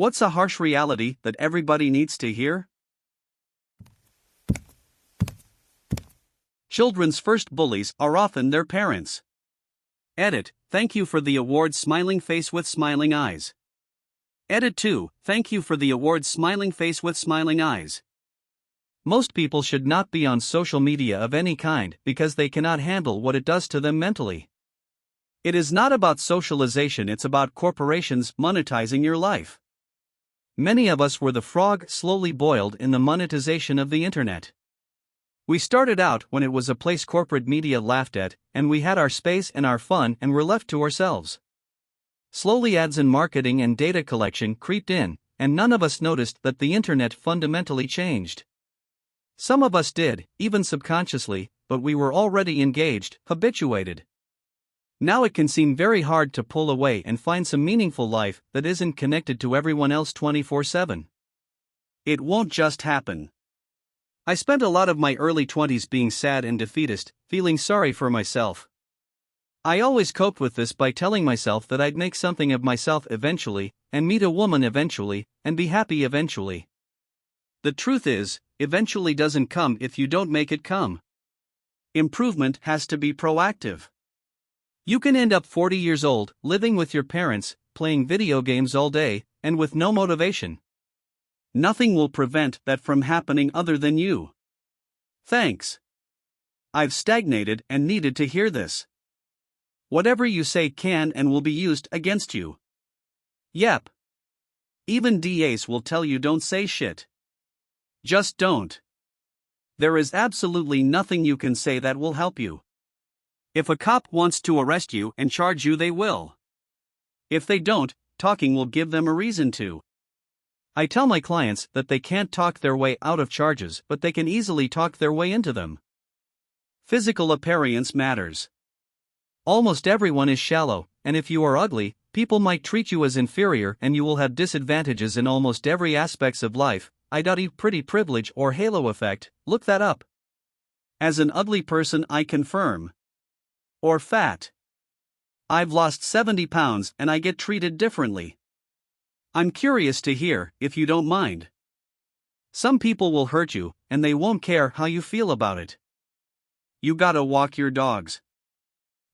What's a harsh reality that everybody needs to hear? Children's first bullies are often their parents. Edit, thank you for the award smiling face with smiling eyes. Edit 2, thank you for the award smiling face with smiling eyes. Most people should not be on social media of any kind because they cannot handle what it does to them mentally. It is not about socialization, it's about corporations monetizing your life. Many of us were the frog slowly boiled in the monetization of the internet. We started out when it was a place corporate media laughed at, and we had our space and our fun and were left to ourselves. Slowly ads and marketing and data collection creeped in, and none of us noticed that the internet fundamentally changed. Some of us did, even subconsciously, but we were already engaged, habituated. Now it can seem very hard to pull away and find some meaningful life that isn't connected to everyone else 24/7. It won't just happen. I spent a lot of my early 20s being sad and defeatist, feeling sorry for myself. I always coped with this by telling myself that I'd make something of myself eventually, and meet a woman eventually, and be happy eventually. The truth is, eventually doesn't come if you don't make it come. Improvement has to be proactive. You can end up 40 years old, living with your parents, playing video games all day, and with no motivation. Nothing will prevent that from happening other than you. Thanks. I've stagnated and needed to hear this. Whatever you say can and will be used against you. Yep. Even DAs will tell you don't say shit. Just don't. There is absolutely nothing you can say that will help you. If a cop wants to arrest you and charge you, they will. If they don't, talking will give them a reason to. I tell my clients that they can't talk their way out of charges, but they can easily talk their way into them. Physical appearance matters. Almost everyone is shallow, and if you are ugly, people might treat you as inferior and you will have disadvantages in almost every aspects of life. I.e. pretty privilege or halo effect, look that up. As an ugly person I confirm. Or fat. I've lost 70 pounds and I get treated differently. I'm curious to hear, if you don't mind. Some people will hurt you, and they won't care how you feel about it. You gotta walk your dogs.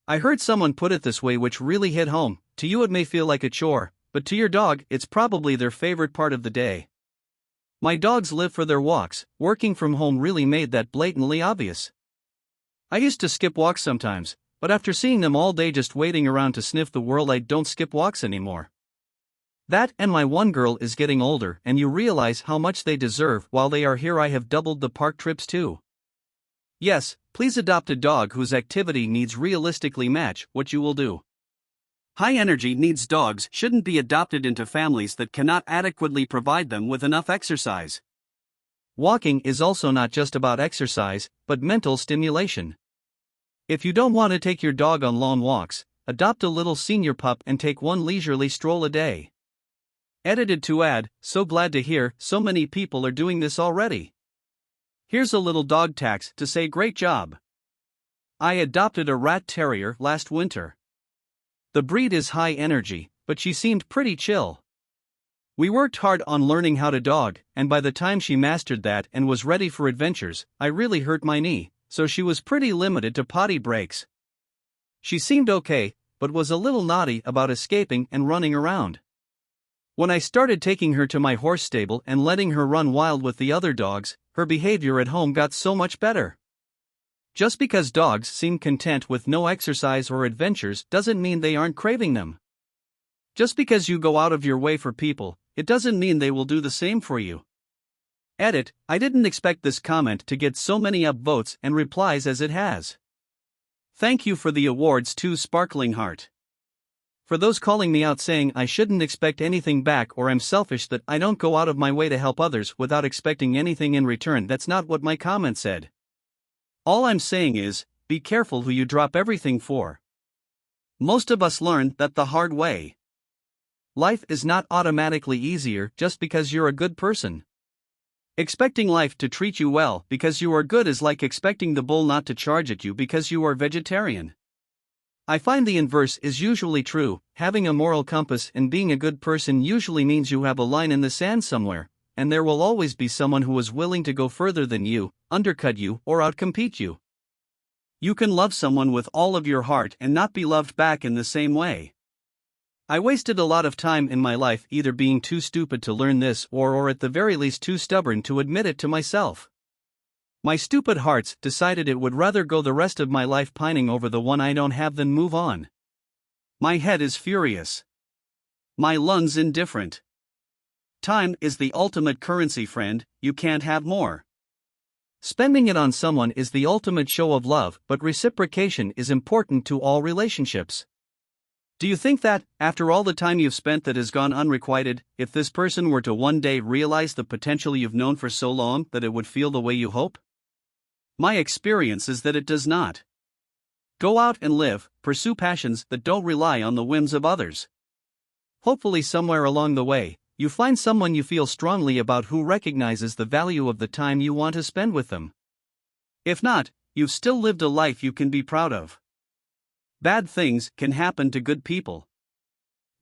I heard someone put it this way which really hit home. To you it may feel like a chore, but to your dog it's probably their favorite part of the day. My dogs live for their walks. Working from home really made that blatantly obvious. I used to skip walks sometimes, but after seeing them all day just waiting around to sniff the world, I don't skip walks anymore. That and my one girl is getting older and you realize how much they deserve while they are here. I have doubled the park trips too. Yes, please adopt a dog whose activity needs realistically match what you will do. High energy needs dogs shouldn't be adopted into families that cannot adequately provide them with enough exercise. Walking is also not just about exercise, but mental stimulation. If you don't want to take your dog on long walks, adopt a little senior pup and take one leisurely stroll a day. Edited to add, so glad to hear so many people are doing this already. Here's a little dog tax to say great job. I adopted a rat terrier last winter. The breed is high energy, but she seemed pretty chill. We worked hard on learning how to dog, and by the time she mastered that and was ready for adventures, I really hurt my knee, so she was pretty limited to potty breaks. She seemed okay, but was a little naughty about escaping and running around. When I started taking her to my horse stable and letting her run wild with the other dogs, her behavior at home got so much better. Just because dogs seem content with no exercise or adventures doesn't mean they aren't craving them. Just because you go out of your way for people, it doesn't mean they will do the same for you. Edit, I didn't expect this comment to get so many upvotes and replies as it has. Thank you for the awards too, Sparkling Heart. For those calling me out saying I shouldn't expect anything back or I'm selfish that I don't go out of my way to help others without expecting anything in return, that's not what my comment said. All I'm saying is, be careful who you drop everything for. Most of us learn that the hard way. Life is not automatically easier just because you're a good person. Expecting life to treat you well because you are good is like expecting the bull not to charge at you because you are vegetarian. I find the inverse is usually true. Having a moral compass and being a good person usually means you have a line in the sand somewhere, and there will always be someone who is willing to go further than you, undercut you, or outcompete you. You can love someone with all of your heart and not be loved back in the same way. I wasted a lot of time in my life either being too stupid to learn this or at the very least too stubborn to admit it to myself. My stupid hearts decided it would rather go the rest of my life pining over the one I don't have than move on. My head is furious. My lungs indifferent. Time is the ultimate currency, friend, you can't have more. Spending it on someone is the ultimate show of love, but reciprocation is important to all relationships. Do you think that, after all the time you've spent that has gone unrequited, if this person were to one day realize the potential you've known for so long, that it would feel the way you hope? My experience is that it does not. Go out and live, pursue passions that don't rely on the whims of others. Hopefully somewhere along the way, you find someone you feel strongly about who recognizes the value of the time you want to spend with them. If not, you've still lived a life you can be proud of. Bad things can happen to good people.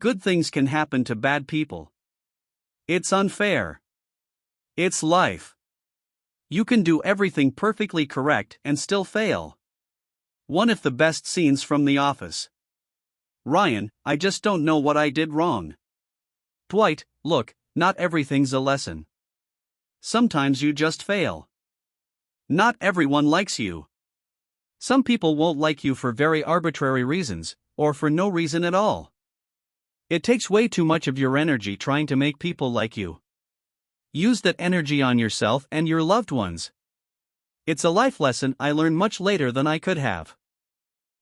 Good things can happen to bad people. It's unfair. It's life. You can do everything perfectly correct and still fail. One of the best scenes from The Office. Ryan, I just don't know what I did wrong. Dwight, look, not everything's a lesson. Sometimes you just fail. Not everyone likes you. Some people won't like you for very arbitrary reasons, or for no reason at all. It takes way too much of your energy trying to make people like you. Use that energy on yourself and your loved ones. It's a life lesson I learned much later than I could have.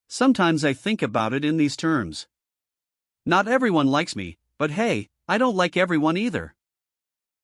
Sometimes I think about it in these terms. Not everyone likes me, but hey, I don't like everyone either.